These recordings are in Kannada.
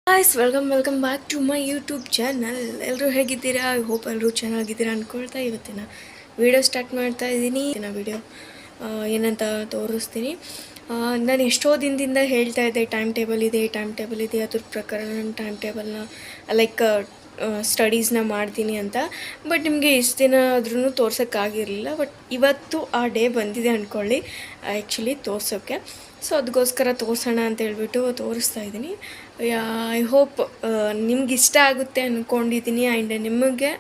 Guys welcome back to my YouTube channel. ಎಲ್ಲರೂ ಹೇಗಿದ್ದೀರಾ? ಐ ಹೋಪ್ ಎಲ್ಲರೂ ಚೆನ್ನಾಗಿದ್ದೀರಾ ಅಂದ್ಕೊಳ್ತಾ ಇವತ್ತಿನ ವೀಡಿಯೋ ಸ್ಟಾರ್ಟ್ ಮಾಡ್ತಾ ಇದ್ದೀನಿ. ವೀಡಿಯೋ ಏನಂತ ತೋರಿಸ್ತೀನಿ. ನಾನು ಎಷ್ಟೋ ದಿನದಿಂದ ಹೇಳ್ತಾ ಇದ್ದೆ ಟೈಮ್ ಟೇಬಲ್ ಇದೆ ಅದ್ರ ಪ್ರಕಾರ ನಾನು ಟೈಮ್ ಟೇಬಲ್ನ ಲೈಕ್ ಸ್ಟಡೀಸ್ನ ಮಾಡ್ತೀನಿ ಅಂತ. ಬಟ್ ನಿಮಗೆ ಇಷ್ಟು ದಿನ ಆದ್ರೂ ತೋರ್ಸೋಕ್ಕಾಗಿರಲಿಲ್ಲ. ಬಟ್ ಇವತ್ತು ಆ ಡೇ ಬಂದಿದೆ ಅಂದ್ಕೊಳ್ಳಿ ಆ್ಯಕ್ಚುಲಿ ತೋರ್ಸೋಕ್ಕೆ. ಸೊ ಅದಕ್ಕೋಸ್ಕರ ತೋರಿಸೋಣ ಅಂತ ಹೇಳ್ಬಿಟ್ಟು ತೋರಿಸ್ತಾ ಇದ್ದೀನಿ. ಐ ಹೋಪ್ ನಿಮ್ಗೆ ಇಷ್ಟ ಆಗುತ್ತೆ ಅಂದ್ಕೊಂಡಿದ್ದೀನಿ. ಆ್ಯಂಡ್ ನಿಮಗೆ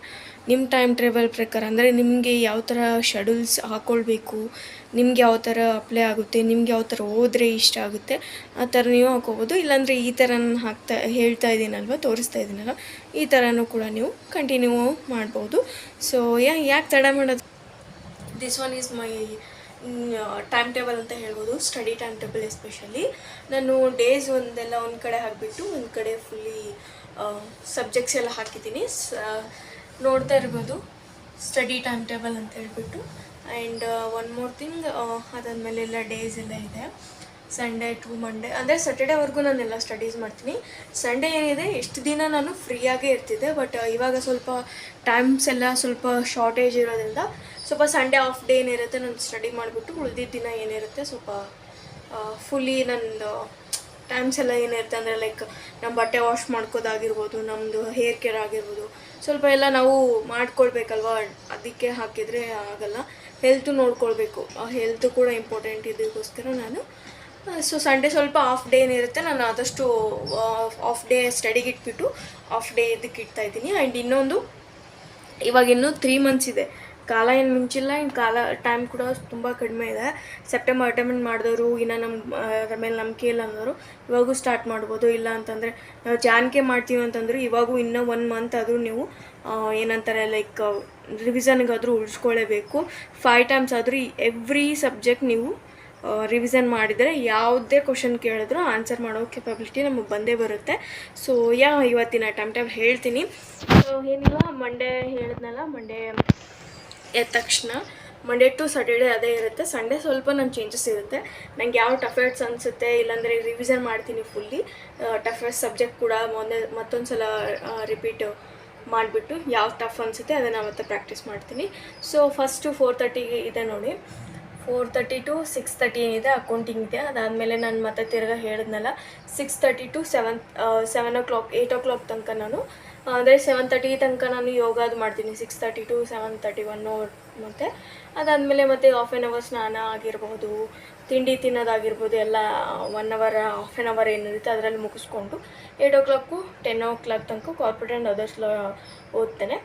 ನಿಮ್ಮ ಟೈಮ್ ಟೇಬಲ್ ಪ್ರಕಾರ ಅಂದರೆ ನಿಮಗೆ ಯಾವ ಥರ ಶೆಡ್ಯೂಲ್ಸ್ ಹಾಕ್ಕೊಳ್ಬೇಕು, ನಿಮ್ಗೆ ಯಾವ ಥರ ಅಪ್ಲೈ ಆಗುತ್ತೆ, ನಿಮ್ಗೆ ಯಾವ ಥರ ಹೋದರೆ ಇಷ್ಟ ಆಗುತ್ತೆ ಆ ಥರ ನೀವು ಹಾಕೋಬೋದು. ಇಲ್ಲಾಂದರೆ ಈ ಥರ ನಾನು ಹೇಳ್ತಾ ಇದ್ದೀನಲ್ವ, ತೋರಿಸ್ತಾ ಇದ್ದೀನಲ್ವ, ಈ ಥರನೂ ಕೂಡ ನೀವು ಕಂಟಿನ್ಯೂ ಮಾಡ್ಬೋದು. ಸೊ ಯಾಕೆ ತಡ ಮಾಡೋದು? This one is my time table ಅಂತ ಹೇಳ್ಬೋದು, ಸ್ಟಡಿ ಟೈಮ್ ಟೇಬಲ್. ಎಸ್ಪೆಷಲಿ ನಾನು ಡೇಸ್ ಒಂದು ಕಡೆ ಹಾಕಿಬಿಟ್ಟು ಒಂದು ಕಡೆ ಫುಲ್ಲಿ ಸಬ್ಜೆಕ್ಟ್ಸ್ ಎಲ್ಲ ಹಾಕಿದ್ದೀನಿ. ನೋಡ್ತಾ ಇರ್ಬೋದು ಸ್ಟಡಿ ಟೈಮ್ ಟೇಬಲ್ ಅಂತ ಹೇಳ್ಬಿಟ್ಟು. ಆ್ಯಂಡ್ ಒನ್ ಮೋರ್ ಥಿಂಗ್, ಅದಾದಮೇಲೆ ಎಲ್ಲ ಡೇಸ್ ಎಲ್ಲ ಇದೆ. ಸಂಡೇ ಟು ಮಂಡೇ ಅಂದರೆ ಸ್ಯಾಟರ್ಡೇವರೆಗೂ ನಾನೆಲ್ಲ ಸ್ಟಡೀಸ್ ಮಾಡ್ತೀನಿ. ಸಂಡೇ ಏನಿದೆ ಎಷ್ಟು ದಿನ ನಾನು ಫ್ರೀಯಾಗೇ ಇರ್ತಿದ್ದೆ. ಬಟ್ ಇವಾಗ ಸ್ವಲ್ಪ ಟೈಮ್ಸ್ ಎಲ್ಲ ಸ್ವಲ್ಪ ಶಾರ್ಟೇಜ್ ಇರೋದ್ರಿಂದ ಸ್ವಲ್ಪ ಸಂಡೇ ಆಫ್ ಡೇ ಏನಿರುತ್ತೆ ನಾನು ಸ್ಟಡಿ ಮಾಡಿಬಿಟ್ಟು ಉಳಿದಿದ್ದ ದಿನ ಏನಿರುತ್ತೆ ಸ್ವಲ್ಪ ಫುಲ್ಲಿ ನಂದು ಟೈಮ್ಸ್ ಎಲ್ಲ ಏನಿರುತ್ತೆ ಅಂದರೆ ಲೈಕ್ ನಮ್ಮ ಬಟ್ಟೆ ವಾಶ್ ಮಾಡ್ಕೋದಾಗಿರ್ಬೋದು, ನಮ್ಮದು ಹೇರ್ ಕೇರ್ ಆಗಿರ್ಬೋದು, ಸ್ವಲ್ಪ ಎಲ್ಲ ನಾವು ಮಾಡ್ಕೊಳ್ಬೇಕಲ್ವ, ಅದಕ್ಕೆ ಹಾಕಿದರೆ ಆಗಲ್ಲ. ಹೆಲ್ತು ನೋಡ್ಕೊಳ್ಬೇಕು, ಹೆಲ್ತು ಕೂಡ ಇಂಪಾರ್ಟೆಂಟ್. ಇದಕ್ಕೋಸ್ಕರ ನಾನು ಸಂಡೇ ಸ್ವಲ್ಪ ಆಫ್ ಡೇ ಏನಿರುತ್ತೆ ನಾನು ಆದಷ್ಟು ಆಫ್ ಡೇ ಸ್ಟಡಿಗೆ ಇಟ್ಬಿಟ್ಟು ಆಫ್ ಡೇ ಇದಕ್ಕೆ ಇಡ್ತಾಯಿದ್ದೀನಿ. ಆ್ಯಂಡ್ ಇನ್ನೊಂದು, ಇವಾಗ ಇನ್ನೂ 3 months ಇದೆ, ಕಾಲ ಏನು ಮಿಂಚಿಲ್ಲ. ಇನ್ನು ಟೈಮ್ ಕೂಡ ತುಂಬ ಕಡಿಮೆ ಇದೆ. ಸೆಪ್ಟೆಂಬರ್ ಅಟೆಂಡ್ ಮಾಡಿದವರು ಇನ್ನು ಅದ್ರ ಮೇಲೆ ನಂಬಿಕೆ ಇಲ್ಲ ಅನ್ನೋರು ಇವಾಗೂ ಸ್ಟಾರ್ಟ್ ಮಾಡ್ಬೋದು. ಇಲ್ಲ ಅಂತಂದರೆ ನಾವು ಜಾನ್ಕೆ ಮಾಡ್ತೀವಿ ಅಂತಂದ್ರೆ ಇವಾಗೂ ಇನ್ನೂ 1 month ಆದರೂ ನೀವು ಏನಂತಾರೆ ಲೈಕ್ ರಿವಿಸನ್ಗಾದರೂ ಉಳಿಸ್ಕೊಳ್ಳೇಬೇಕು. 5 times ಆದರೂ ಎವ್ರಿ ಸಬ್ಜೆಕ್ಟ್ ನೀವು ರಿವಿಸನ್ ಮಾಡಿದರೆ ಯಾವುದೇ ಕ್ವಶನ್ ಕೇಳಿದ್ರು ಆನ್ಸರ್ ಮಾಡೋ ಕೆಪಾಬಿಲಿಟಿ ನಮಗೆ ಬಂದೇ ಬರುತ್ತೆ. ಸೊ ಇವತ್ತಿನ ಟೈಮ್ ಟೇಬಲ್ ಹೇಳ್ತೀನಿ. ಸೊ ಏನಿಲ್ಲ, ಮಂಡೇ ಹೇಳಿದ್ನಲ್ಲ, ಮಂಡೇ ಎದ್ದ ತಕ್ಷಣ ಮಂಡೇ ಟು ಸ್ಯಾಟರ್ಡೇ ಅದೇ ಇರುತ್ತೆ. ಸಂಡೇ ಸ್ವಲ್ಪ ನನ್ನ ಚೇಂಜಸ್ ಇರುತ್ತೆ. ನನಗೆ ಯಾವ ಟಫೆಟ್ಸ್ ಅನಿಸುತ್ತೆ, ಇಲ್ಲಾಂದರೆ ರಿವಿಸನ್ ಮಾಡ್ತೀನಿ ಫುಲ್ಲಿ ಟಫೆಸ್ಟ್ ಸಬ್ಜೆಕ್ಟ್ ಕೂಡ ಮತ್ತೊಂದು ಸಲ ರಿಪೀಟ್ ಮಾಡಿಬಿಟ್ಟು ಯಾವ ಟಫ್ ಅನಿಸುತ್ತೆ ಅದನ್ನು ಮತ್ತೆ ಪ್ರಾಕ್ಟೀಸ್ ಮಾಡ್ತೀನಿ. ಸೊ ಫಸ್ಟು 4:30 ಇದೆ ನೋಡಿ, 4:30 to 6:30 ಏನಿದೆ ಅಕೌಂಟಿಂಗ್ ಇದೆ. ಅದಾದಮೇಲೆ ನಾನು ಮತ್ತೆ ತಿರ್ಗಾ ಹೇಳಿದ್ನಲ್ಲ 6:30 to 7 o'clock 8 o'clock ತನಕ ನಾನು ಅಂದರೆ 7:30 ತನಕ ನಾನು ಯೋಗಾದು ಮಾಡ್ತೀನಿ. 6:30 to 7:30 1 hour. ಮತ್ತು ಅದಾದಮೇಲೆ ಮತ್ತೆ ಹಾಫ್ ಆನ್ ಅವರ್ ಸ್ನಾನ ಆಗಿರ್ಬೋದು, ತಿಂಡಿ ತಿನ್ನೋದಾಗಿರ್ಬೋದು, ಎಲ್ಲ 1 hour ಹಾಫ್ ಆನ್ ಅವರ್ ಏನಿರುತ್ತೆ ಅದರಲ್ಲಿ ಮುಗಿಸ್ಕೊಂಡು 8 o'clock 10 o'clock ತನಕ ಕಾರ್ಪೊರೇಟ್ ಆ್ಯಂಡ್ ಅದರ್ಸ್ ಓದ್ತೇನೆ.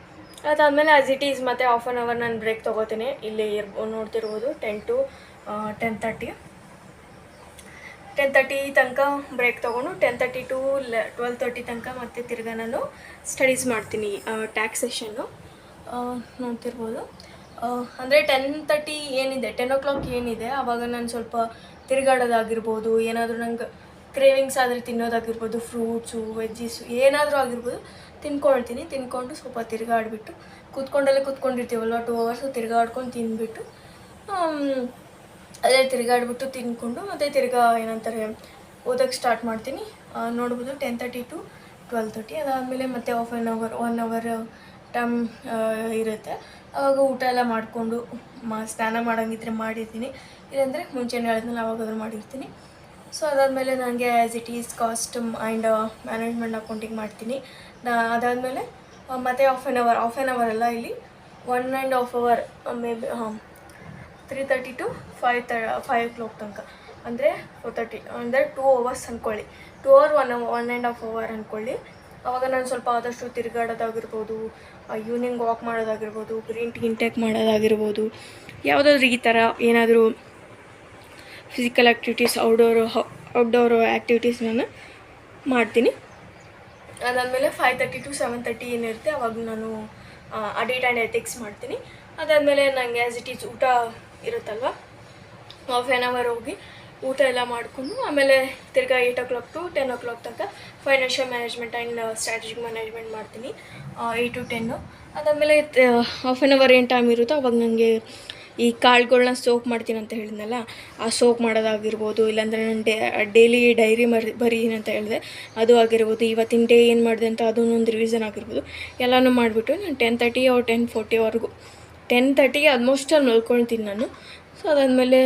ಅದಾದಮೇಲೆ ಆಸ್ ಇಟ್ ಈಸ್ ಮತ್ತೆ ಹಾಫ್ ಆನ್ ಅವರ್ ನಾನು ಬ್ರೇಕ್ ತೊಗೋತೀನಿ. ಇಲ್ಲಿ ನೋಡ್ತಿರ್ಬೋದು 10 to 10:30 ತನಕ ಬ್ರೇಕ್ ತೊಗೊಂಡು 10:30 to 12:30 ತನಕ ಮತ್ತೆ ತಿರ್ಗಾ ನಾನು ಸ್ಟಡೀಸ್ ಮಾಡ್ತೀನಿ. ಟ್ಯಾಕ್ಸೇಷನ್ನು ನೋಡ್ತಿರ್ಬೋದು. ಅಂದರೆ 10:30 ಏನಿದೆ 10 o'clock ಏನಿದೆ ಆವಾಗ ನಾನು ಸ್ವಲ್ಪ ತಿರುಗಾಡೋದಾಗಿರ್ಬೋದು, ಏನಾದರೂ ನಂಗೆ ಕ್ರೇವಿಂಗ್ಸ್ ಆದರೆ ತಿನ್ನೋದಾಗಿರ್ಬೋದು, ಫ್ರೂಟ್ಸು ವೆಜ್ಜೀಸು ಏನಾದರೂ ಆಗಿರ್ಬೋದು ತಿನ್ಕೊಳ್ತೀನಿ. ತಿನ್ಕೊಂಡು ಸ್ವಲ್ಪ ತಿರುಗಾಡಿಬಿಟ್ಟು ಕೂತ್ಕೊಂಡಿರ್ತೀವಲ್ವ 2 hours ತಿರುಗಾಡ್ಕೊಂಡು ತಿಂದ್ಬಿಟ್ಟು ಅದೇ ತಿರುಗಾಡ್ಬಿಟ್ಟು ತಿಂದ್ಕೊಂಡು ಮತ್ತು ತಿರ್ಗಾ ಏನಂತಾರೆ ಓದೋಕ್ಕೆ ಸ್ಟಾರ್ಟ್ ಮಾಡ್ತೀನಿ. ನೋಡ್ಬೋದು 10:30 to 12:30. ಅದಾದಮೇಲೆ ಮತ್ತೆ half an hour 1 hour time ಇರುತ್ತೆ. ಆವಾಗ ಊಟ ಎಲ್ಲ ಮಾಡಿಕೊಂಡು ಸ್ನಾನ ಮಾಡೋಂಗಿದ್ರೆ ಮಾಡಿರ್ತೀನಿ, ಇಲ್ಲಾಂದರೆ ಮುಂಚೆನೇ ಹೇಳಿದ್ಮೇಲೆ ಆವಾಗಾದ್ರೂ ಮಾಡಿರ್ತೀನಿ. ಸೊ ಅದಾದಮೇಲೆ ನನಗೆ as it is cost and management accounting ಮಾಡ್ತೀನಿ. ಅದಾದಮೇಲೆ ಮತ್ತೆ ಹಾಫ್ ಆನ್ ಅವರ್ ಅಲ್ಲ, ಇಲ್ಲಿ 1.5 hour may be 3:30 to 5 o'clock ತನಕ ಅಂದರೆ 4:30 ಅಂದರೆ 2 hours ಅಂದ್ಕೊಳ್ಳಿ. 2 hour 1.5 hour ಅಂದ್ಕೊಳ್ಳಿ. ಆವಾಗ ನಾನು ಸ್ವಲ್ಪ ಆದಷ್ಟು ತಿರುಗಾಡೋದಾಗಿರ್ಬೋದು, ಈವ್ನಿಂಗ್ ವಾಕ್ ಮಾಡೋದಾಗಿರ್ಬೋದು, ಗ್ರೀನ್ ಟೀ ಇಂಟೇಕ್ ಮಾಡೋದಾಗಿರ್ಬೋದು, ಯಾವುದಾದ್ರೂ ಈ ಥರ ಏನಾದರೂ ಫಿಸಿಕಲ್ ಆ್ಯಕ್ಟಿವಿಟೀಸ್ ಔಟ್ಡೋರ್ ಆ್ಯಕ್ಟಿವಿಟೀಸ್ ನಾನು ಮಾಡ್ತೀನಿ. ಅದಾದಮೇಲೆ 5:30 to 7:30 ಏನಿರುತ್ತೆ ಅವಾಗ ನಾನು ಅಡಿಟ್ ಆ್ಯಂಡ್ ಎಥಿಕ್ಸ್ ಮಾಡ್ತೀನಿ. ಅದಾದಮೇಲೆ ನನಗೆ ಆ್ಯಸ್ ಇಟ್ ಈಸ್ ಊಟ ಇರುತ್ತಲ್ವ, ಹಾಫ್ ಆನ್ ಅವರ್ ಹೋಗಿ ಊಟ ಎಲ್ಲ ಮಾಡಿಕೊಂಡು ಆಮೇಲೆ ತಿರ್ಗಾ 8 o'clock to 10 o'clock ತನಕ financial management and strategic management ಮಾಡ್ತೀನಿ 8 to 10. ಅದಾದಮೇಲೆ ಹಾಫ್ ಆನ್ ಅವರ್ ಏನು ಟೈಮ್ ಇರುತ್ತೋ ಅವಾಗ ನನಗೆ ಈ ಕಾಳುಗಳ್ನ ಸೋಕ್ ಮಾಡ್ತೀನಿ ಅಂತ ಹೇಳಿದ್ನಲ್ಲ, ಆ ಸೋಕ್ ಮಾಡೋದಾಗಿರ್ಬೋದು, ಇಲ್ಲಾಂದರೆ ನಾನು ಡೈಲಿ ಡೈರಿ ಬರೀನಿ ಅಂತ ಹೇಳಿದೆ ಅದು ಆಗಿರ್ಬೋದು, ಇವತ್ತಿನ ಡೇ ಏನು ಮಾಡಿದೆ ಅಂತ ಅದನ್ನೊಂದು ರಿವಿಸನ್ ಆಗಿರ್ಬೋದು, ಎಲ್ಲನೂ ಮಾಡಿಬಿಟ್ಟು ನಾನು 10:30 or 10:40ವರೆಗೂ 10:30ಗೆ ಆಲ್ಮೋಸ್ಟ್ ಅಲ್ಲಿ ಮಲ್ಕೊಳ್ತೀನಿ ನಾನು. ಸೊ ಅದಾದಮೇಲೆ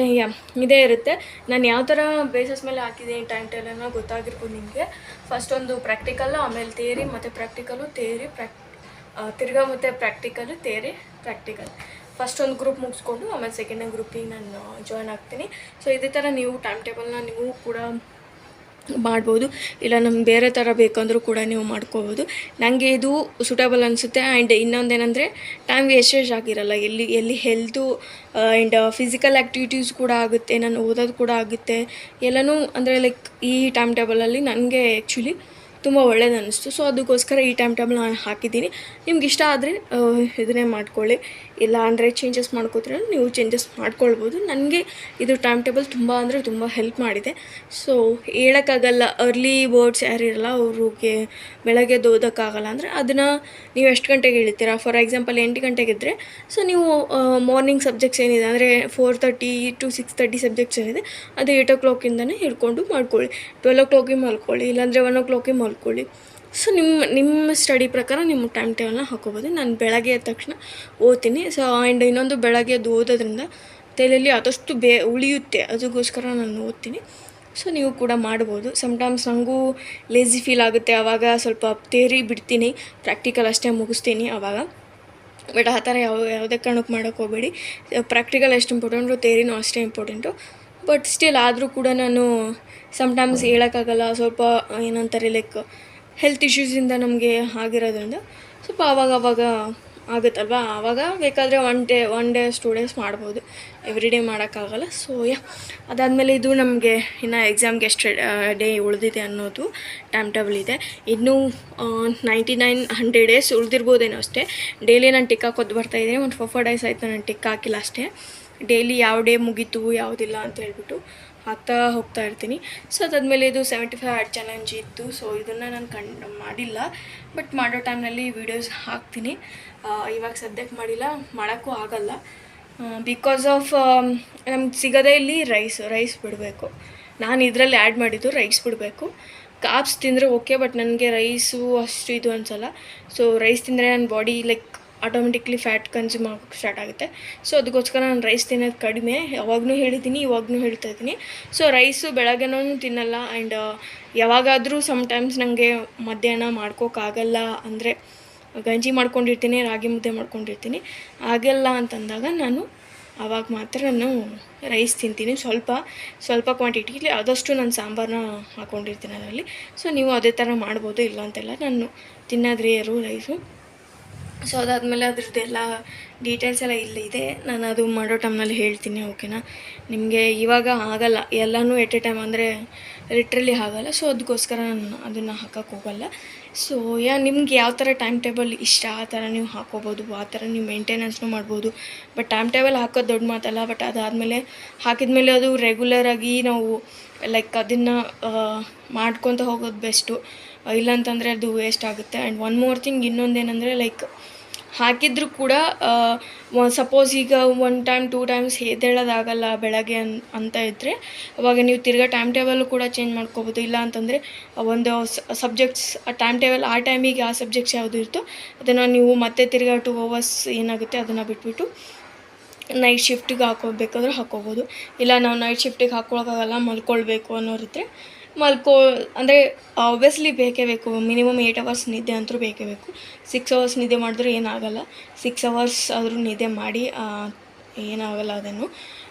ಇದೇ ಇರುತ್ತೆ. ನಾನು ಯಾವ ಥರ ಬೇಸಸ್ ಮೇಲೆ ಹಾಕಿದ್ದೀನಿ ಟೈಮ್ ಟೇಬಲನ್ನು ಗೊತ್ತಾಗಿರ್ಬೋದು ನಿಮಗೆ. ಫಸ್ಟ್ ಒಂದು ಪ್ರಾಕ್ಟಿಕಲ್ಲು, ಆಮೇಲೆ ಥಿಯರಿ ಮತ್ತು ಪ್ರಾಕ್ಟಿಕಲು, ತಿರ್ಗಾ ಮತ್ತು ಪ್ರಾಕ್ಟಿಕಲು, ಥಿಯರಿ, ಪ್ರಾಕ್ಟಿಕಲ್. ಫಸ್ಟ್ ಒಂದು ಗ್ರೂಪ್ ಮುಗಿಸ್ಕೊಂಡು ಆಮೇಲೆ ಸೆಕೆಂಡ್ ಗ್ರೂಪಿಗೆ ನಾನು ಜಾಯ್ನ್ ಆಗ್ತೀನಿ. ಸೊ ಇದೇ ಥರ ನೀವು ಟೈಮ್ ಟೇಬಲ್ನ ನೀವು ಕೂಡ ಮಾಡ್ಬೋದು, ಇಲ್ಲ ನಮ್ಗೆ ಬೇರೆ ಥರ ಬೇಕಂದ್ರೂ ಕೂಡ ನೀವು ಮಾಡ್ಕೋಬೋದು. ನನಗೆ ಇದು ಸೂಟೇಬಲ್ ಅನಿಸುತ್ತೆ. ಆ್ಯಂಡ್ ಇನ್ನೊಂದೇನೆಂದರೆ ಟೈಮ್ ವೇಸ್ಟೇಜ್ ಆಗಿರಲ್ಲ, ಎಲ್ಲಿ ಹೆಲ್ತು ಆ್ಯಂಡ್ ಫಿಸಿಕಲ್ ಆ್ಯಕ್ಟಿವಿಟೀಸ್ ಕೂಡ ಆಗುತ್ತೆ, ನಾನು ಓದೋದು ಕೂಡ ಆಗುತ್ತೆ ಎಲ್ಲನೂ. ಅಂದರೆ ಲೈಕ್ ಈ ಟೈಮ್ ಟೇಬಲಲ್ಲಿ ನನಗೆ ಆ್ಯಕ್ಚುಲಿ ತುಂಬ ಒಳ್ಳೇದು ಅನ್ನಿಸ್ತು. ಸೊ ಅದಕ್ಕೋಸ್ಕರ ಈ ಟೈಮ್ ಟೇಬಲ್ ನಾನು ಹಾಕಿದ್ದೀನಿ. ನಿಮ್ಗೆ ಇಷ್ಟ ಆದರೆ ಇದನ್ನೇ ಮಾಡ್ಕೊಳ್ಳಿ, ಇಲ್ಲ ಅಂದರೆ ಚೇಂಜಸ್ ಮಾಡ್ಕೋತೀರ ನೀವು ಚೇಂಜಸ್ ಮಾಡ್ಕೊಳ್ಬೋದು. ನನಗೆ ಇದು ಟೈಮ್ ಟೇಬಲ್ ತುಂಬ ಅಂದರೆ ತುಂಬ ಹೆಲ್ಪ್ ಮಾಡಿದೆ. ಸೊ ಹೇಳೋಕ್ಕಾಗಲ್ಲ, ಅರ್ಲಿ ಬರ್ಡ್ಸ್ ಯಾರಿರಲ್ಲ ಅವ್ರಿಗೆ ಬೆಳಗ್ಗೆ ಓದೋಕ್ಕಾಗಲ್ಲ ಅಂದರೆ ಅದನ್ನು ನೀವು ಎಷ್ಟು ಗಂಟೆಗೆ ಹೇಳ್ತೀರಾ. ಫಾರ್ ಎಕ್ಸಾಂಪಲ್ 8 ಗಂಟೆಗೆ ಇದ್ದರೆ ಸೊ ನೀವು ಮಾರ್ನಿಂಗ್ ಸಬ್ಜೆಕ್ಟ್ಸ್ ಏನಿದೆ ಅಂದರೆ 4:30 to 6:30 ಸಬ್ಜೆಕ್ಟ್ಸ್ ಏನಿದೆ ಅದು 8 o'clockಯಿಂದನೇ ಹಿಡ್ಕೊಂಡು ಮಾಡ್ಕೊಳ್ಳಿ. 12 o'clockಗೆ ಮಲ್ಕೊಳ್ಳಿ, ಇಲ್ಲಾಂದರೆ 1 o'clockಗೆ ಮಲ್ಕೊಳ್ಳಿ. ಸೊ ನಿಮ್ಮ ಸ್ಟಡಿ ಪ್ರಕಾರ ನಿಮ್ಮ ಟೈಮ್ ಟೇಬಲ್ನ ಹಾಕೋಬೋದು. ನಾನು ಬೆಳಗ್ಗೆ ಎದ್ದ ತಕ್ಷಣ ಓದ್ತೀನಿ. ಸೊ ಆ್ಯಂಡ್ ಇನ್ನೊಂದು ಬೆಳಗ್ಗೆ ಎದ್ದು ಓದೋದ್ರಿಂದ ತಲೆಯಲ್ಲಿ ಆದಷ್ಟು ಉಳಿಯುತ್ತೆ, ಅದಕ್ಕೋಸ್ಕರ ನಾನು ಓದ್ತೀನಿ. ಸೊ ನೀವು ಕೂಡ ಮಾಡ್ಬೋದು. ಸಮ್ಟೈಮ್ಸ್ ನನಗೂ ಲೇಝಿ ಫೀಲ್ ಆಗುತ್ತೆ, ಆವಾಗ ಸ್ವಲ್ಪ ಥಿಯರಿ ಬಿಡ್ತೀನಿ, ಪ್ರಾಕ್ಟಿಕಲ್ ಅಷ್ಟೇ ಮುಗಿಸ್ತೀನಿ ಆವಾಗ. ಬಟ್ ಆ ಥರ ಯಾವುದೇ ಕಾರಣಕ್ಕೆ ಮಾಡೋಕ್ಕೆ ಹೋಗಬೇಡಿ. ಪ್ರಾಕ್ಟಿಕಲ್ ಎಷ್ಟು ಇಂಪಾರ್ಟೆಂಟು, ಥಿಯರಿನೂ ಅಷ್ಟೇ ಇಂಪಾರ್ಟೆಂಟು. ಬಟ್ ಸ್ಟಿಲ್ ಆದರೂ ಕೂಡ ನಾನು ಸಮ್ಟೈಮ್ಸ್ ಹೇಳೋಕ್ಕಾಗಲ್ಲ, ಸ್ವಲ್ಪ ಏನಂತಾರೆ ಲೈಕ್ ಹೆಲ್ತ್ ಇಶ್ಯೂಸಿಂದ ನಮಗೆ ಆಗಿರೋದ್ರಿಂದ ಸ್ವಲ್ಪ ಆವಾಗ ಆಗುತ್ತಲ್ವ, ಆವಾಗ ಬೇಕಾದರೆ ಒನ್ ಡೇ 2 days ಮಾಡ್ಬೋದು, ಎವ್ರಿ ಡೇ ಮಾಡೋಕ್ಕಾಗಲ್ಲ. ಸೊ ಅದಾದಮೇಲೆ ಇದು ನಮಗೆ ಇನ್ನು ಎಕ್ಸಾಮ್ಗೆ ಎಷ್ಟು ಡೇ ಉಳಿದಿದೆ ಅನ್ನೋದು ಟೈಮ್ ಟೇಬಲ್ ಇದೆ. ಇನ್ನೂ 99-100 days ಉಳಿದಿರ್ಬೋದೇನೋ ಅಷ್ಟೇ. ಡೈಲಿ ನಾನು ಟಿಕ್ ಹಾಕೋದು ಬರ್ತಾಯಿದ್ದೀನಿ. ಒಂದು 4 days ಆಯಿತು ನಾನು ಟಿಕ್ ಹಾಕಿಲ್ಲ ಅಷ್ಟೇ. ಡೈಲಿ ಯಾವ ಡೇ ಮುಗೀತು ಯಾವುದಿಲ್ಲ ಅಂತ ಹೇಳ್ಬಿಟ್ಟು ಹಾಕ್ತಾ ಹೋಗ್ತಾ ಇರ್ತೀನಿ. ಸೊ ಅದಾದಮೇಲೆ ಇದು 75 hour ಚಾಲೆಂಜ್ ಇತ್ತು. ಸೊ ಇದನ್ನು ನಾನು ಮಾಡಿಲ್ಲ, ಬಟ್ ಮಾಡೋ ಟೈಮ್ನಲ್ಲಿ ವೀಡಿಯೋಸ್ ಹಾಕ್ತೀನಿ. ಇವಾಗ ಸದ್ಯಕ್ಕೆ ಮಾಡಿಲ್ಲ, ಮಾಡೋಕ್ಕೂ ಆಗಲ್ಲ. ಬಿಕಾಸ್ ಆಫ್ ನಮ್ಗೆ ಸಿಗೋದೇ ಇಲ್ಲಿ ರೈಸ್ ಬಿಡಬೇಕು. ನಾನು ಇದರಲ್ಲಿ ಆ್ಯಡ್ ಮಾಡಿದ್ದು ರೈಸ್ ಬಿಡಬೇಕು. ಕಾಪ್ಸ್ ತಿಂದರೆ ಓಕೆ, ಬಟ್ ನನಗೆ ರೈಸು ಅಷ್ಟು ಇದು ಅನಿಸಲ್ಲ. ಸೊ ರೈಸ್ ತಿಂದರೆ ನನ್ನ body like automatically fat consume ಆಗೋಕ್ಕೆ ಸ್ಟಾರ್ಟ್ ಆಗುತ್ತೆ. ಸೊ ಅದಕ್ಕೋಸ್ಕರ ನಾನು ರೈಸ್ ತಿನ್ನೋದು ಕಡಿಮೆ, ಯಾವಾಗಲೂ ಹೇಳಿದ್ದೀನಿ, ಇವಾಗಲೂ ಹೇಳ್ತಾ ಇದ್ದೀನಿ. ಸೊ ರೈಸು ಬೆಳಗ್ಗೆನೂ ತಿನ್ನಲ್ಲ. ಆ್ಯಂಡ್ ಯಾವಾಗಾದರೂ ಸಮ್ಟೈಮ್ಸ್ ನನಗೆ ಮಧ್ಯಾಹ್ನ ಮಾಡ್ಕೋಕ್ಕಾಗಲ್ಲ ಅಂದರೆ ಗಂಜಿ ಮಾಡ್ಕೊಂಡಿರ್ತೀನಿ, ರಾಗಿ ಮುದ್ದೆ ಮಾಡ್ಕೊಂಡಿರ್ತೀನಿ, ಆಗಲ್ಲ ಅಂತಂದಾಗ ನಾನು ಆವಾಗ ಮಾತ್ರ ನಾನು ರೈಸ್ ತಿಂತೀನಿ. ಸ್ವಲ್ಪ ಕ್ವಾಂಟಿಟಿಲಿ ಆದಷ್ಟು ನಾನು ಸಾಂಬಾರನ್ನ ಹಾಕ್ಕೊಂಡಿರ್ತೀನಿ ಅದರಲ್ಲಿ. ಸೊ ನೀವು ಅದೇ ಥರ ಮಾಡ್ಬೋದು, ಇಲ್ಲ ಅಂತೆಲ್ಲ. ನಾನು ತಿನ್ನೋದು ರೇರು ರೈಸು. ಸೊ ಅದಾದಮೇಲೆ ಅದ್ರದ್ದೆಲ್ಲ ಡೀಟೇಲ್ಸ್ ಎಲ್ಲ ಇಲ್ಲಿದೆ, ನಾನು ಅದು ಮಾಡೋ ಟೈಮ್ನಲ್ಲಿ ಹೇಳ್ತೀನಿ, ಓಕೆನಾ. ನಿಮಗೆ ಇವಾಗ ಆಗಲ್ಲ ಎಲ್ಲನೂ ಎಟ್ ಎ ಟೈಮ್ ಅಂದರೆ ಲಿಟ್ರಲಿ ಆಗಲ್ಲ. ಸೊ ಅದಕ್ಕೋಸ್ಕರ ನಾನು ಅದನ್ನು ಹಾಕೋಕ್ಕೆ ಹೋಗಲ್ಲ. ಸೊ ನಿಮ್ಗೆ ಯಾವ ಥರ ಟೈಮ್ ಟೇಬಲ್ ಇಷ್ಟ ಆ ಥರ ನೀವು ಹಾಕ್ಕೋಬೋದು, ಆ ಥರ ನೀವು ಮೇಂಟೆನೆನ್ಸ್ನೂ ಮಾಡ್ಬೋದು. ಬಟ್ ಟೈಮ್ ಟೇಬಲ್ ಹಾಕೋದು ದೊಡ್ಡ ಮಾತಲ್ಲ, ಬಟ್ ಅದಾದಮೇಲೆ ಹಾಕಿದ್ಮೇಲೆ ಅದು ರೆಗ್ಯುಲರಾಗಿ ನಾವು ಲೈಕ್ ಅದನ್ನು ಮಾಡ್ಕೊತ ಹೋಗೋದು ಬೆಸ್ಟು. ಇಲ್ಲಾಂತಂದರೆ ಅದು ವೇಸ್ಟ್ ಆಗುತ್ತೆ. ಆ್ಯಂಡ್ ಒನ್ ಮೋರ್ ಥಿಂಗ್, ಇನ್ನೊಂದೇನೆಂದರೆ ಲೈಕ್ ಹಾಕಿದರೂ ಕೂಡ ಸಪೋಸ್ ಈಗ 1 time 2 times ಎದ್ದೇಳೋದಾಗಲ್ಲ ಬೆಳಗ್ಗೆ ಅಂತ ಇದ್ದರೆ ಅವಾಗ ನೀವು ತಿರ್ಗಾ ಟೈಮ್ ಟೇಬಲ್ಲು ಕೂಡ ಚೇಂಜ್ ಮಾಡ್ಕೋಬೋದು. ಇಲ್ಲ ಅಂತಂದರೆ ಒಂದು ಸಬ್ಜೆಕ್ಟ್ಸ್ ಟೈಮ್ ಟೇಬಲ್ ಆ ಟೈಮಿಗೆ ಆ ಸಬ್ಜೆಕ್ಟ್ಸ್ ಯಾವುದು ಇರ್ತೋ ಅದನ್ನು ನೀವು ಮತ್ತೆ ತಿರ್ಗಾ 2 hours ಏನಾಗುತ್ತೆ ಅದನ್ನು ಬಿಟ್ಬಿಟ್ಟು ನೈಟ್ ಶಿಫ್ಟಿಗೆ ಹಾಕೋಬೇಕಾದ್ರೆ ಹಾಕ್ಕೋಬೋದು. ಇಲ್ಲ ನಾವು ನೈಟ್ ಶಿಫ್ಟಿಗೆ ಹಾಕ್ಕೊಳಕ್ಕಾಗಲ್ಲ, ಮಲ್ಕೊಳ್ಬೇಕು ಅನ್ನೋರಿದ್ದರೆ ಅಂದರೆ ಆಬ್ವಿಯಸ್ಲಿ ಬೇಕೇ ಬೇಕು. ಮಿನಿಮಮ್ 8 hours ನಿದ್ದೆ ಅಂತೂ ಬೇಕೇ ಬೇಕು. 6 hours ನಿದ್ದೆ ಮಾಡಿದ್ರೆ ಏನಾಗಲ್ಲ, 6 hours ಆದರೂ ನಿದ್ದೆ ಮಾಡಿ ಏನಾಗಲ್ಲ ಅದೇನು.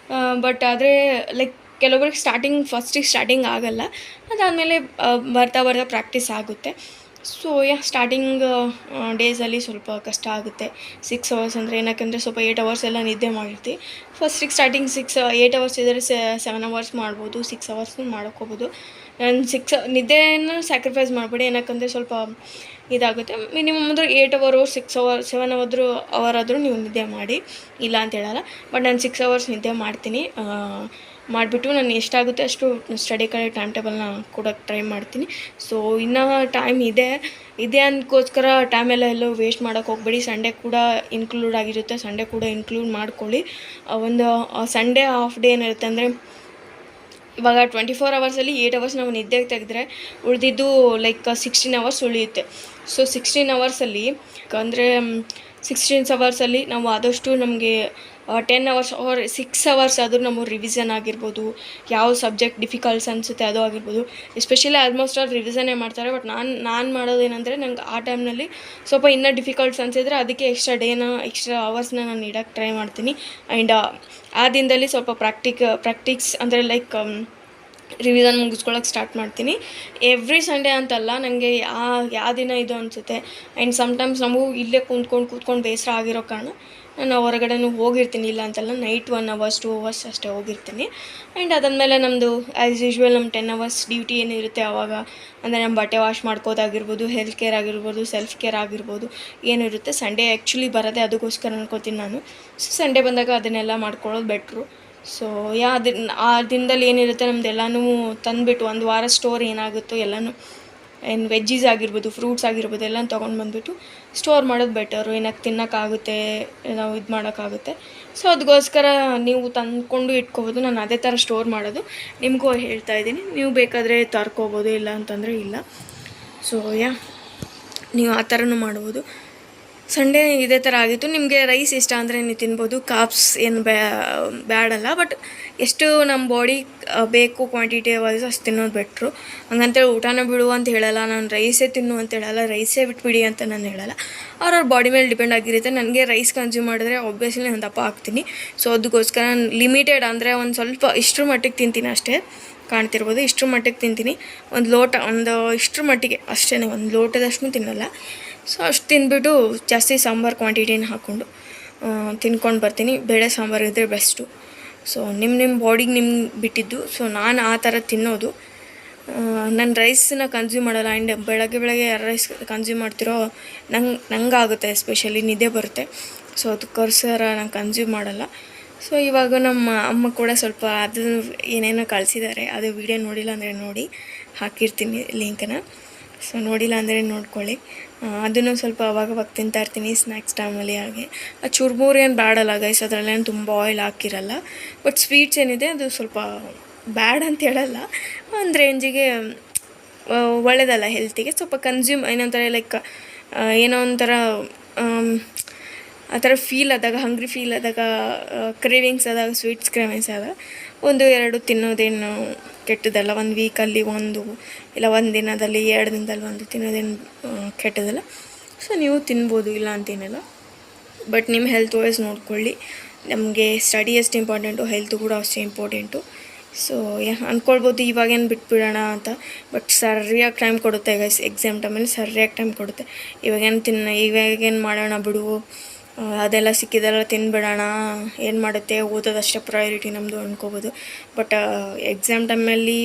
ಬಟ್ ಆದರೆ ಲೈಕ್ ಕೆಲವೊಬ್ರಿಗೆ ಸ್ಟಾರ್ಟಿಂಗ್ ಆಗಲ್ಲ, ಅದಾದಮೇಲೆ ಬರ್ತಾ ಪ್ರಾಕ್ಟೀಸ್ ಆಗುತ್ತೆ. ಸೊ ಸ್ಟಾರ್ಟಿಂಗ್ ಡೇಸಲ್ಲಿ ಸ್ವಲ್ಪ ಕಷ್ಟ ಆಗುತ್ತೆ 6 hours ಅಂದರೆ. ಏನಕ್ಕೆಂದರೆ ಸ್ವಲ್ಪ 8 hours ಎಲ್ಲ ನಿದ್ದೆ ಮಾಡಿರ್ತೀವಿ. ಫಸ್ಟಿಗೆ ಸ್ಟಾರ್ಟಿಂಗ್ 8 hours ಇದ್ದರೆ 7 hours ಮಾಡ್ಬೋದು, 6 hours ಮಾಡೋಕ್ಕೋಗ್ಬೋದು. ನಾನು 6 ನಿದ್ದೆಯನ್ನು ಸ್ಯಾಕ್ರಿಫೈಸ್ ಮಾಡಬೇಡಿ, ಏನಕ್ಕಂದರೆ ಸ್ವಲ್ಪ ಇದಾಗುತ್ತೆ. ಮಿನಿಮಮ್ ಅಂದರೆ 8 hours 6 hours 7 hour ಆದರೂ ನೀವು ನಿದ್ದೆ ಮಾಡಿ, ಇಲ್ಲ ಅಂತ ಹೇಳಲ್ಲ. ಬಟ್ ನಾನು 6 hours ನಿದ್ದೆ ಮಾಡ್ತೀನಿ. ಮಾಡಿಬಿಟ್ಟು ನಾನು ಎಷ್ಟಾಗುತ್ತೆ ಅಷ್ಟು ಸ್ಟಡಿ ಕಡೆ ಟೈಮ್ ಟೇಬಲ್ನ ಕೊಡೋಕ್ಕೆ ಟ್ರೈ ಮಾಡ್ತೀನಿ. ಸೊ ಇನ್ನೂ ಟೈಮ್ ಇದೆ, ಇದೆ ಅಂದ್ಕೋಸ್ಕರ ಟೈಮೆಲ್ಲ ಎಲ್ಲೋ ವೇಸ್ಟ್ ಮಾಡೋಕ್ಕೆ ಹೋಗ್ಬೇಡಿ. ಸಂಡೇ ಕೂಡ ಇನ್ಕ್ಲೂಡ್ ಆಗಿರುತ್ತೆ, ಸಂಡೇ ಕೂಡ ಇನ್ಕ್ಲೂಡ್ ಮಾಡ್ಕೊಳ್ಳಿ. ಒಂದು ಸಂಡೇ ಹಾಫ್ ಡೇ ಏನಿರುತ್ತೆ ಅಂದರೆ ಇವಾಗ 24 ಅವರ್ಸಲ್ಲಿ 8 ಅವರ್ಸ್ ನಾವು ನಿದ್ದೆಗೆ ತೆಗೆದ್ರೆ ಉಳಿದಿದ್ದು ಲೈಕ್ 16 ಅವರ್ಸ್ ಉಳಿಯುತ್ತೆ. ಸೊ 16 ಅವರ್ಸಲ್ಲಿ ಅಂದರೆ 16 ಅವರ್ಸಲ್ಲಿ ನಾವು ಆದಷ್ಟು ನಮಗೆ 10 ಅವರ್ಸ್ ಆರ್ 6 ಅವರ್ಸ್ ಆದರೂ ನಮ್ಮ ರಿವಿಷನ್ ಆಗಿರ್ಬೋದು, ಯಾವ ಸಬ್ಜೆಕ್ಟ್ ಡಿಫಿಕಲ್ಟ್ಸ್ ಅನಿಸುತ್ತೆ ಅದು ಆಗಿರ್ಬೋದು. ಎಸ್ಪೆಷಲಿ ಆಲ್ಮೋಸ್ಟ್ ಆಲ್ ರಿವಿಷನ್ನೇ ಮಾಡ್ತಾರೆ. ಬಟ್ ನಾನು ಮಾಡೋದೇನೆಂದರೆ ನಂಗೆ ಆ ಟೈಮ್ನಲ್ಲಿ ಸ್ವಲ್ಪ ಇನ್ನೂ ಡಿಫಿಕಲ್ಟ್ಸ್ ಅನಿಸಿದ್ರೆ ಅದಕ್ಕೆ ಎಕ್ಸ್ಟ್ರಾ ಅವರ್ಸ್ನ ನಾನು ಇಡೋಕ್ಕೆ ಟ್ರೈ ಮಾಡ್ತೀನಿ. ಆ್ಯಂಡ್ ಆ ದಿನದಲ್ಲಿ ಸ್ವಲ್ಪ ಪ್ರಾಕ್ಟಿಕ್ಸ್ ಅಂದರೆ ಲೈಕ್ ರಿವಿಷನ್ ಮುಗಿಸ್ಕೊಳ್ಳೋಕೆ ಸ್ಟಾರ್ಟ್ ಮಾಡ್ತೀನಿ. ಎವ್ರಿ ಸಂಡೇ ಅಂತಲ್ಲ, ನನಗೆ ಯಾವ ದಿನ ಇದು ಅನಿಸುತ್ತೆ. ಆ್ಯಂಡ್ ಸಮ್ಟೈಮ್ಸ್ ನಮಗೂ ಇಲ್ಲೇ ಕೂತ್ಕೊಂಡು ಬೇಸರ ಆಗಿರೋ ಕಾರಣ ನಾನು ಹೊರಗಡೆನೂ ಹೋಗಿರ್ತೀನಿ, ಇಲ್ಲ ಅಂತಲ್ಲ. ನೈಟ್ 1 ಅವರ್ಸ್ 2 ಅವರ್ಸ್ ಅಷ್ಟೇ ಹೋಗಿರ್ತೀನಿ. ಆ್ಯಂಡ್ ಅದಾದಮೇಲೆ ನಮ್ಮದು ಆ್ಯಸ್ ಯೂಶ್ವಲ್ ನಮ್ಮ 10 ಅವರ್ಸ್ ಡ್ಯೂಟಿ ಏನಿರುತ್ತೆ ಆವಾಗ, ಅಂದರೆ ನಮ್ಮ ಬಟ್ಟೆ ವಾಶ್ ಮಾಡ್ಕೋದಾಗಿರ್ಬೋದು, ಹೆಲ್ತ್ ಕೇರ್ ಆಗಿರ್ಬೋದು, ಸೆಲ್ಫ್ ಕೇರ್ ಆಗಿರ್ಬೋದು, ಏನಿರುತ್ತೆ. ಸಂಡೇ ಆ್ಯಕ್ಚುಲಿ ಬರೋದೇ ಅದಕ್ಕೋಸ್ಕರ ಅನ್ಕೋತೀನಿ ನಾನು. ಸೊ ಸಂಡೇ ಬಂದಾಗ ಅದನ್ನೆಲ್ಲ ಮಾಡ್ಕೊಳ್ಳೋದು ಬೆಟ್ರು. ಸೊ ಆ ದಿನದಲ್ಲಿ ಏನಿರುತ್ತೆ ನಮ್ದೆಲ್ಲನೂ ತಂದುಬಿಟ್ಟು ಒಂದು ವಾರ ಸ್ಟೋರ್ ಏನಾಗುತ್ತೋ ಎಲ್ಲನೂ, ಏನು ವೆಜ್ಜೀಸ್ ಆಗಿರ್ಬೋದು, ಫ್ರೂಟ್ಸ್ ಆಗಿರ್ಬೋದು ಎಲ್ಲ ತೊಗೊಂಡು ಬಂದುಬಿಟ್ಟು ಸ್ಟೋರ್ ಮಾಡೋದು ಬೆಟರು. ಏನಕ್ಕೆ ತಿನ್ನೋಕ್ಕಾಗುತ್ತೆ, ನಾವು ಇದು ಮಾಡೋಕ್ಕಾಗುತ್ತೆ. ಸೊ ಅದಕ್ಕೋಸ್ಕರ ನೀವು ತಂದ್ಕೊಂಡು ಇಟ್ಕೋಬೋದು. ನಾನು ಅದೇ ಥರ ಸ್ಟೋರ್ ಮಾಡೋದು ನಿಮಗೂ ಹೇಳ್ತಾಯಿದ್ದೀನಿ. ನೀವು ಬೇಕಾದರೆ ತರ್ಕೋಬೋದು, ಇಲ್ಲ ಅಂತಂದರೆ ಇಲ್ಲ. ಸೊ ನೀವು ಆ ಥರನೂ ಮಾಡ್ಬೋದು. ಸಂಡೇ ಇದೇ ಥರ ಆಗಿತ್ತು. ನಿಮಗೆ ರೈಸ್ ಇಷ್ಟ ಅಂದರೆ ನೀವು ತಿನ್ಬೋದು, ಕಾಪ್ಸ್ ಏನು ಬ್ಯಾಡಲ್ಲ. ಬಟ್ ಎಷ್ಟು ನಮ್ಮ ಬಾಡಿ ಬೇಕು ಕ್ವಾಂಟಿಟಿ ವೈಸ್ ಅಷ್ಟು ತಿನ್ನೋದು ಬೆಟ್ರು. ಹಂಗಂತೇಳಿ ಊಟನ ಬಿಡು ಅಂತ ಹೇಳಲ್ಲ, ನಾನು ರೈಸೇ ತಿನ್ನು ಅಂತ ಹೇಳಲ್ಲ, ರೈಸೇ ಬಿಟ್ಬಿಡಿ ಅಂತ ನಾನು ಹೇಳಲ್ಲ. ಅವ್ರವ್ರ ಬಾಡಿ ಮೇಲೆ ಡಿಪೆಂಡ್ ಆಗಿರುತ್ತೆ. ನನಗೆ ರೈಸ್ ಕನ್ಸ್ಯೂಮ್ ಮಾಡಿದ್ರೆ ಆಬ್ವಿಯಸ್ಲಿ ನಾನು ದಪ್ಪ ಆಗ್ತೀನಿ. ಸೊ ಅದಕ್ಕೋಸ್ಕರ ನಾನು ಲಿಮಿಟೆಡ್ ಅಂದರೆ ಒಂದು ಸ್ವಲ್ಪ ಇಷ್ಟರ ಮಟ್ಟಿಗೆ ತಿಂತೀನಿ ಅಷ್ಟೇ. ಕಾಣ್ತಿರ್ಬೋದು, ಇಷ್ಟರ ಮಟ್ಟಿಗೆ ತಿಂತೀನಿ. ಒಂದು ಇಷ್ಟರ ಮಟ್ಟಿಗೆ ಅಷ್ಟೇ, ಒಂದು ಲೋಟದಷ್ಟು ತಿನ್ನಲ್ಲ. ಸೊ ಅಷ್ಟು ತಿಂದ್ಬಿಟ್ಟು ಜಾಸ್ತಿ ಸಾಂಬಾರು ಕ್ವಾಂಟಿಟಿನ ಹಾಕ್ಕೊಂಡು ತಿನ್ಕೊಂಡು ಬರ್ತೀನಿ. ಬೇಳೆ ಸಾಂಬಾರು ಇದ್ದರೆ ಬೆಸ್ಟು. ಸೊ ನಿಮ್ಮ ಬಾಡಿಗೆ ನಿಮ್ಗೆ ಬಿಟ್ಟಿದ್ದು. ಸೊ ನಾನು ಆ ಥರ ತಿನ್ನೋದು. ನಾನು ರೈಸನ್ನ ಕನ್ಸ್ಯೂಮ್ ಮಾಡಲ್ಲ. ಆ್ಯಂಡ್ ಬೆಳಗ್ಗೆ ಯಾರು ರೈಸ್ ಕನ್ಸ್ಯೂಮ್ ಮಾಡ್ತಿರೋ ನಂಗೆ ಆಗುತ್ತೆ, ಎಸ್ಪೆಷಲಿ ನಿದ್ದೆ ಬರುತ್ತೆ. ಸೊ ಅದಕ್ಕೋಸ್ಕರ ನಾನು ಕನ್ಸ್ಯೂಮ್ ಮಾಡಲ್ಲ. ಸೊ ಇವಾಗ ನಮ್ಮ ಅಮ್ಮ ಕೂಡ ಸ್ವಲ್ಪ ಅದು ಏನೇನೋ ಕಳಿಸಿದ್ದಾರೆ, ಅದು ವೀಡಿಯೋ ನೋಡಿಲ್ಲ ಅಂದರೆ ನೋಡಿ, ಹಾಕಿರ್ತೀನಿ ಲಿಂಕನ್ನ. ಸೊ ನೋಡಿಲ್ಲ ಅಂದರೆ ನೋಡ್ಕೊಳ್ಳಿ. ಅದನ್ನು ಸ್ವಲ್ಪ ಅವಾಗವಾಗ ತಿಂತಾಯಿರ್ತೀನಿ ಸ್ನ್ಯಾಕ್ಸ್ ಟೈಮಲ್ಲಿ. ಹಾಗೆ ಆ ಚುರ್ಮುರಿ ಏನು ಬ್ಯಾಡಲ್ಲ ಗೈಸ್, ಅದರಲ್ಲೇನು ತುಂಬ ಆಯಿಲ್ ಹಾಕಿರಲ್ಲ. ಬಟ್ ಸ್ವೀಟ್ಸ್ ಏನಿದೆ ಅದು ಸ್ವಲ್ಪ ಬ್ಯಾಡ್ ಅಂತ ಹೇಳಲ್ಲ, ಒಂದು ರೇಂಜಿಗೆ ಒಳ್ಳೆಯದಲ್ಲ ಹೆಲ್ತಿಗೆ. ಸ್ವಲ್ಪ ಕನ್ಸ್ಯೂಮ್ ಏನಂತಾರೆ ಲೈಕ್ ಏನೋ ಒಂಥರ ಆ ಥರ ಫೀಲ್ ಆದಾಗ, ಹಂಗ್ರಿ ಫೀಲ್ ಆದಾಗ, ಕ್ರೇವಿಂಗ್ಸ್ ಆದಾಗ, ಸ್ವೀಟ್ಸ್ ಕ್ರೇವಿಂಗ್ಸ್ ಆದಾಗ 1-2 ತಿನ್ನೋದೇನು ಕೆಟ್ಟದಲ್ಲ. ಒಂದು ವೀಕಲ್ಲಿ ಒಂದು, ಇಲ್ಲ ಒಂದು ದಿನದಲ್ಲಿ 2 ದಿನದಲ್ಲಿ ಒಂದು ತಿನ್ನೋದೇನು ಕೆಟ್ಟದಲ್ಲ. ಸೊ ನೀವು ತಿನ್ಬೋದು, ಇಲ್ಲ ಅಂತೇನಿಲ್ಲ. ಬಟ್ ನಿಮ್ಮ ಹೆಲ್ತ್ ವೈಸ್ ನೋಡ್ಕೊಳ್ಳಿ. ನಮಗೆ ಸ್ಟಡಿ ಎಷ್ಟು ಇಂಪಾರ್ಟೆಂಟು, ಹೆಲ್ತು ಕೂಡ ಅಷ್ಟೇ ಇಂಪಾರ್ಟೆಂಟು. ಸೊ ಅಂದ್ಕೊಳ್ಬೋದು ಇವಾಗೇನು ಬಿಟ್ಬಿಡೋಣ ಅಂತ. ಬಟ್ ಸರಿಯಾಗಿ ಟೈಮ್ ಕೊಡುತ್ತೆ ಗೈಸ್, ಎಕ್ಸಾಮ್ ಟೈಮಲ್ಲಿ ಸರಿಯಾಗಿ ಟೈಮ್ ಕೊಡುತ್ತೆ. ಇವಾಗೇನು ಮಾಡೋಣ ಬಿಡು, ಅದೆಲ್ಲ ಸಿಕ್ಕಿದೆಲ್ಲ ತಿನ್ಬಿಡೋಣ, ಏನು ಮಾಡುತ್ತೆ, ಓದೋದಷ್ಟೇ ಪ್ರಯಾರಿಟಿ ನಮ್ಮದು ಅಂದ್ಕೋಬೋದು. ಬಟ್ ಎಕ್ಸಾಮ್ ಟೈಮಲ್ಲಿ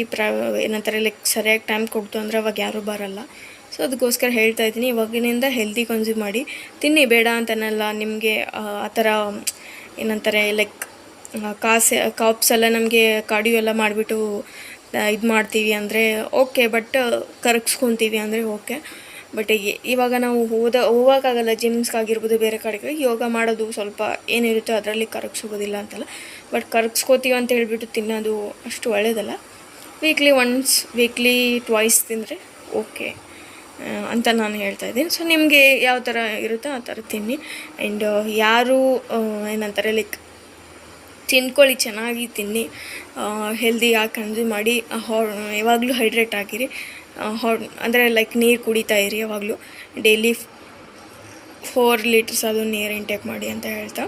ಏನಂತಾರೆ ಲೈಕ್ ಸರಿಯಾಗಿ ಟೈಮ್ ಕೊಡ್ತು ಅಂದರೆ ಅವಾಗ ಯಾರೂ ಬರಲ್ಲ. ಸೊ ಅದಕ್ಕೋಸ್ಕರ ಹೇಳ್ತಾ ಇದ್ದೀನಿ, ಇವಾಗಿನಿಂದ ಹೆಲ್ದಿ ಕನ್ಸ್ಯೂಮ್ ಮಾಡಿ ತಿನ್ನಿ, ಬೇಡ ಅಂತನಲ್ಲ. ನಿಮಗೆ ಆ ಥರ ಏನಂತಾರೆ ಲೈಕ್ ಕಾಪ್ಸ್ ಎಲ್ಲ ನಮಗೆ ಕಾರ್ಡಿಯೋ ಎಲ್ಲ ಮಾಡಿಬಿಟ್ಟು ಇದು ಮಾಡ್ತೀವಿ ಅಂದರೆ ಓಕೆ, ಬಟ್ ಕರಗಿಸ್ಕೊತೀವಿ ಅಂದರೆ ಓಕೆ. ಬಟ್ ಇವಾಗ ನಾವು ಹೋಗೋಕ್ಕಾಗಲ್ಲ ಜಿಮ್ಸ್ಗಾಗಿರ್ಬೋದು, ಬೇರೆ ಕಡೆಗೆ ಯೋಗ ಮಾಡೋದು ಸ್ವಲ್ಪ ಏನಿರುತ್ತೋ ಅದರಲ್ಲಿ ಕರಗಿಸೋಗೋದಿಲ್ಲ ಅಂತಲ್ಲ. ಬಟ್ ಕರಗಿಸ್ಕೋತೀವಿ ಅಂತ ಹೇಳ್ಬಿಟ್ಟು ತಿನ್ನೋದು ಅಷ್ಟು ಒಳ್ಳೆಯದಲ್ಲ. ವೀಕ್ಲಿ ಟ್ವೈಸ್ ತಿಂದರೆ ಓಕೆ ಅಂತ ನಾನು ಹೇಳ್ತಾಯಿದ್ದೀನಿ. ಸೊ ನಿಮಗೆ ಯಾವ ಥರ ಇರುತ್ತೋ ಆ ಥರ ತಿನ್ನಿ. ಆ್ಯಂಡ್ ಯಾರು ಏನಂತಾರೆ ಲೈಕ್ ತಿನ್ಕೊಳ್ಳಿ, ಚೆನ್ನಾಗಿ ತಿನ್ನಿ, ಹೆಲ್ದಿಯಾಗಿ ಕನ್ಸ್ಯೂಮ್ ಮಾಡಿ, ಯಾವಾಗಲೂ ಹೈಡ್ರೇಟ್ ಆಗಿರಿ. ಅಂದರೆ ಲೈಕ್ ನೀರು ಕುಡಿತಾ ಇರಿ ಯಾವಾಗಲೂ. ಡೈಲಿ 4 ಲೀಟರ್ಸ್ ಅದು ನೀರು ಇಂಟೇಕ್ ಮಾಡಿ ಅಂತ ಹೇಳ್ತಾ,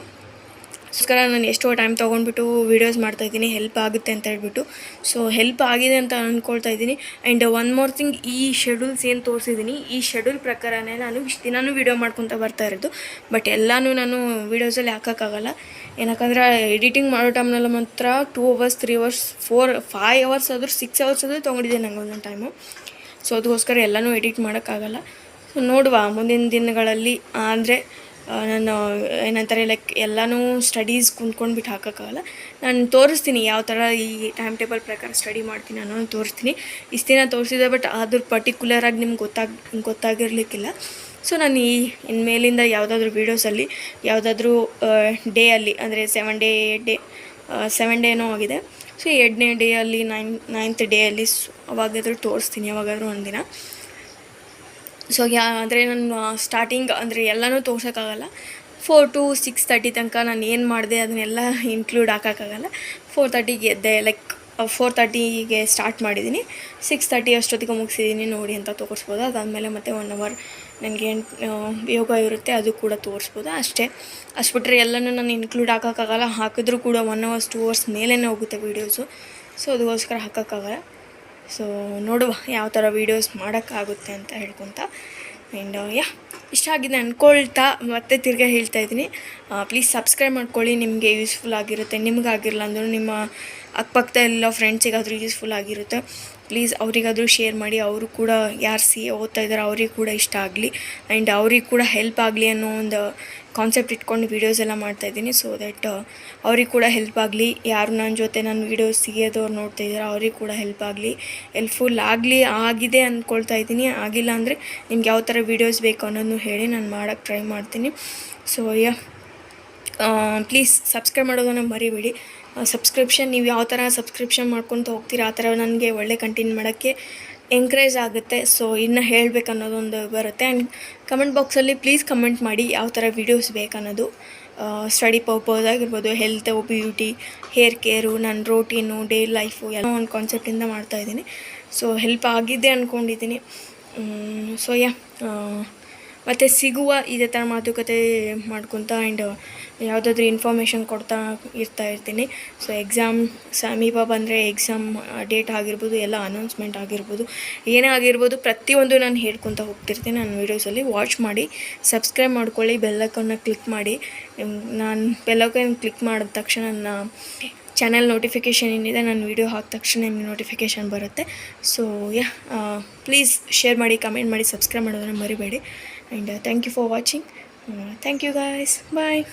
ಅದಕ್ಕೋಸ್ಕರ ನಾನು ಎಷ್ಟೋ ಟೈಮ್ ತೊಗೊಂಡ್ಬಿಟ್ಟು ವೀಡಿಯೋಸ್ ಮಾಡ್ತಾಯಿದ್ದೀನಿ, ಹೆಲ್ಪ್ ಆಗುತ್ತೆ ಅಂತ ಹೇಳ್ಬಿಟ್ಟು. ಸೊ ಹೆಲ್ಪ್ ಆಗಿದೆ ಅಂತ ಅಂದ್ಕೊಳ್ತಾ ಇದ್ದೀನಿ. ಆ್ಯಂಡ್ ಒನ್ ಮೋರ್ ಥಿಂಗ್, ಈ ಶೆಡ್ಯೂಲ್ಸ್ ಏನು ತೋರಿಸಿದ್ದೀನಿ, ಈ ಶೆಡ್ಯೂಲ್ ಪ್ರಕಾರನೇ ನಾನು ಇಷ್ಟು ದಿನಾನು ವೀಡಿಯೋ ಮಾಡ್ಕೊತ ಬರ್ತಾ ಇರೋದು. ಬಟ್ ಎಲ್ಲನೂ ನಾನು ವೀಡಿಯೋಸಲ್ಲಿ ಹಾಕೋಕ್ಕಾಗಲ್ಲ. ಏನಕ್ಕಂದ್ರೆ ಎಡಿಟಿಂಗ್ ಮಾಡೋ ಟೈಮ್ನೆಲ್ಲ ಮಾತ್ರ 2 ಅವರ್ಸ್ 3 ಅವರ್ಸ್ 4-5 ಅವರ್ಸ್ ಆದರೂ 6 ಅವರ್ಸ್ ಆದರೂ ತೊಗೊಂಡಿದ್ದೆ ನಂಗೆ ಒಂದೊಂದು ಟೈಮು. ಸೊ ಅದಕ್ಕೋಸ್ಕರ ಎಲ್ಲನೂ ಎಡಿಟ್ ಮಾಡೋಕ್ಕಾಗಲ್ಲ. ಸೊ ನೋಡುವ ಮುಂದಿನ ದಿನಗಳಲ್ಲಿ ಅಂದರೆ ನಾನು ಏನಂತಾರೆ ಲೈಕ್ ಎಲ್ಲನೂ ಸ್ಟಡೀಸ್ ಕುಂತ್ಕೊಂಡ್ಬಿಟ್ಟು ಹಾಕೋಕ್ಕಾಗಲ್ಲ. ನಾನು ತೋರಿಸ್ತೀನಿ ಯಾವ ಥರ ಈ ಟೈಮ್ ಟೇಬಲ್ ಪ್ರಕಾರ ಸ್ಟಡಿ ಮಾಡ್ತೀನಿ ಅನ್ನೋದು ತೋರಿಸ್ತೀನಿ. ಇಷ್ಟು ದಿನ ತೋರಿಸಿದೆ, ಬಟ್ ಅದ್ರ ಪರ್ಟಿಕ್ಯುಲರಾಗಿ ನಿಮ್ಗೆ ಗೊತ್ತಾಗಿರಲಿಕ್ಕಿಲ್ಲ. ಸೊ ನಾನು ಇನ್ಮೇಲಿಂದ ಯಾವುದಾದ್ರೂ ವೀಡಿಯೋಸಲ್ಲಿ ಯಾವುದಾದ್ರೂ ಡೇ ಅಲ್ಲಿ ಅಂದರೆ 7 ಡೇನೋ ಆಗಿದೆ. ಸೊ 8ನೇ ಡೇಯಲ್ಲಿ 9th ಡೇಯಲ್ಲಿ ಅವಾಗಾದರೂ ತೋರಿಸ್ತೀನಿ, ಯಾವಾಗಾದರೂ ಒಂದಿನ. ಸೊ ಅಂದರೆ ನಾನು ಸ್ಟಾರ್ಟಿಂಗ್ ಅಂದರೆ ಎಲ್ಲನೂ ತೋರ್ಸೋಕ್ಕಾಗಲ್ಲ. 4 to 6:30 ತನಕ ನಾನು ಏನು ಮಾಡಿದೆ ಅದನ್ನೆಲ್ಲ ಇನ್ಕ್ಲೂಡ್ ಹಾಕೋಕ್ಕಾಗಲ್ಲ. 4:30ಗೆ ಎದ್ದೆ, ಲೈಕ್ 4:30ಗೆ ಸ್ಟಾರ್ಟ್ ಮಾಡಿದ್ದೀನಿ, 6:30 ಅಷ್ಟೊತ್ತಿಗೆ ಮುಗಿಸಿದ್ದೀನಿ ನೋಡಿ ಅಂತ ತೋರಿಸ್ಬೋದು. ಅದಾದಮೇಲೆ ಮತ್ತೆ 1 hour ನನಗೆ ಯೋಗ ಇರುತ್ತೆ, ಅದು ಕೂಡ ತೋರಿಸ್ಬೋದು ಅಷ್ಟೇ. ಅಷ್ಟು ಬಿಟ್ಟರೆ ಎಲ್ಲನೂ ನಾನು ಇನ್ಕ್ಲೂಡ್ ಹಾಕೋಕ್ಕಾಗಲ್ಲ. ಹಾಕಿದ್ರೂ ಕೂಡ 1 hours 2 hours ಮೇಲೇ ಹೋಗುತ್ತೆ ವೀಡಿಯೋಸು. ಸೊ ಅದಕ್ಕೋಸ್ಕರ ಹಾಕೋಕ್ಕಾಗಲ್ಲ. ಸೊ ನೋಡುವ ಯಾವ ಥರ ವೀಡಿಯೋಸ್ ಮಾಡೋಕ್ಕಾಗುತ್ತೆ ಅಂತ ಹೇಳ್ಕೊತ. ಆ್ಯಂಡ್ ಇಷ್ಟ ಆಗಿದೆ ಅಂದ್ಕೊಳ್ತಾ ಮತ್ತೆ ತಿರ್ಗಾ ಹೇಳ್ತಾಯಿದ್ದೀನಿ, ಪ್ಲೀಸ್ ಸಬ್ಸ್ಕ್ರೈಬ್ ಮಾಡ್ಕೊಳ್ಳಿ. ನಿಮಗೆ ಯೂಸ್ಫುಲ್ ಆಗಿರುತ್ತೆ. ನಿಮಗಾಗಿರಲ್ಲ ಅಂದರೂ ನಿಮ್ಮ ಅಕ್ಕಪಕ್ಕದಲ್ಲ ಫ್ರೆಂಡ್ಸಿಗಾದರೂ ಯೂಸ್ಫುಲ್ ಆಗಿರುತ್ತೆ. ಪ್ಲೀಸ್ ಅವರಿಗಾದರೂ ಶೇರ್ ಮಾಡಿ. ಅವರು ಕೂಡ ಯಾರು CA ಓದ್ತಾ ಇದ್ದಾರೆ ಅವ್ರಿಗೆ ಕೂಡ ಇಷ್ಟ ಆಗಲಿ ಆ್ಯಂಡ್ ಅವ್ರಿಗೆ ಕೂಡ ಹೆಲ್ಪ್ ಆಗಲಿ ಅನ್ನೋ ಒಂದು ಕಾನ್ಸೆಪ್ಟ್ ಇಟ್ಕೊಂಡು ವೀಡಿಯೋಸ್ ಎಲ್ಲ ಮಾಡ್ತಾಯಿದ್ದೀನಿ. ಸೊ ದ್ಯಾಟ್ ಅವ್ರಿಗೆ ಕೂಡ ಹೆಲ್ಪ್ ಆಗಲಿ. ಯಾರು ನನ್ನ ಜೊತೆ ನನ್ನ ವೀಡಿಯೋಸ್ ಸಿಗೋದವ್ರು ನೋಡ್ತಾ ಇದ್ದಾರೆ ಅವ್ರಿಗೆ ಕೂಡ ಹೆಲ್ಪ್ಫುಲ್ ಆಗಿದೆ ಅಂದ್ಕೊಳ್ತಾ ಇದ್ದೀನಿ. ಆಗಿಲ್ಲ ಅಂದರೆ ನಿಮ್ಗೆ ಯಾವ ಥರ ವೀಡಿಯೋಸ್ ಬೇಕು ಅನ್ನೋದನ್ನು ಹೇಳಿ ನಾನು ಮಾಡೋಕ್ಕೆ ಟ್ರೈ ಮಾಡ್ತೀನಿ. ಸೊ ಪ್ಲೀಸ್ ಸಬ್ಸ್ಕ್ರೈಬ್ ಮಾಡೋದನ್ನು ಮರಿಬೇಡಿ. ಸಬ್ಸ್ಕ್ರಿಪ್ಷನ್ ನೀವು ಯಾವ ಥರ ಸಬ್ಸ್ಕ್ರಿಪ್ಷನ್ ಮಾಡ್ಕೊತ ಹೋಗ್ತೀರಾ ಆ ಥರ ನನಗೆ ಒಳ್ಳೆ ಕಂಟೆಂಟ್ ಮಾಡೋಕ್ಕೆ ಎಂಕರೇಜ್ ಆಗುತ್ತೆ. ಸೊ ಇನ್ನು ಹೇಳಬೇಕು ಅನ್ನೋದೊಂದು ಬರುತ್ತೆ. ಆ್ಯಂಡ್ ಕಮೆಂಟ್ ಬಾಕ್ಸಲ್ಲಿ ಪ್ಲೀಸ್ ಕಮೆಂಟ್ ಮಾಡಿ ಯಾವ ಥರ ವೀಡಿಯೋಸ್ ಬೇಕನ್ನೋದು. ಸ್ಟಡಿ ಪರ್ಪಸ್ ಆಗಿರ್ಬೋದು, ಹೆಲ್ತ್, ಬ್ಯೂಟಿ, ಹೇರ್ ಕೇರು, ನನ್ನ ರೋಟೀನು, ಡೇ ಲೈಫು ಎಲ್ಲ ಒಂದು ಕಾನ್ಸೆಪ್ಟಿಂದ ಮಾಡ್ತಾಯಿದ್ದೀನಿ. ಸೊ ಹೆಲ್ಪ್ ಆಗಿದೆ ಅಂದ್ಕೊಂಡಿದ್ದೀನಿ. ಸೊ ಮತ್ತು ಸಿಗುವ ಇದೇ ಥರ ಮಾತುಕತೆ ಮಾಡ್ಕೊತ ಆ್ಯಂಡ್ ಯಾವುದಾದ್ರೂ ಇನ್ಫಾರ್ಮೇಷನ್ ಕೊಡ್ತಾ ಇರ್ತೀನಿ. ಸೊ ಎಕ್ಸಾಮ್ ಸಮೀಪ ಬಂದರೆ ಎಕ್ಸಾಮ್ ಡೇಟ್ ಆಗಿರ್ಬೋದು, ಎಲ್ಲ ಅನೌನ್ಸ್ಮೆಂಟ್ ಆಗಿರ್ಬೋದು, ಏನೇ ಆಗಿರ್ಬೋದು ಪ್ರತಿಯೊಂದು ನಾನು ಹೇಳ್ಕೊತ ಹೋಗ್ತಿರ್ತೀನಿ ನನ್ನ ವೀಡಿಯೋಸಲ್ಲಿ. ವಾಚ್ ಮಾಡಿ, ಸಬ್ಸ್ಕ್ರೈಬ್ ಮಾಡ್ಕೊಳ್ಳಿ, ಬೆಲ್ಲೈಕನ್ನ ಕ್ಲಿಕ್ ಮಾಡಿ. ನಾನು ಬೆಲ್ಲೈಕನ್ ಕ್ಲಿಕ್ ಮಾಡಿದ ತಕ್ಷಣ ನನ್ನ ಚಾನಲ್ ನೋಟಿಫಿಕೇಷನ್ ಏನಿದೆ, ನಾನು ವೀಡಿಯೋ ಹಾಕಿದ ತಕ್ಷಣ ನಿಮಗೆ ನೋಟಿಫಿಕೇಷನ್ ಬರುತ್ತೆ. ಸೊ ಪ್ಲೀಸ್ ಶೇರ್ ಮಾಡಿ, ಕಮೆಂಟ್ ಮಾಡಿ, ಸಬ್ಸ್ಕ್ರೈಬ್ ಮಾಡೋದನ್ನು ಮರಿಬೇಡಿ. And thank you for watching. Thank you guys. Bye.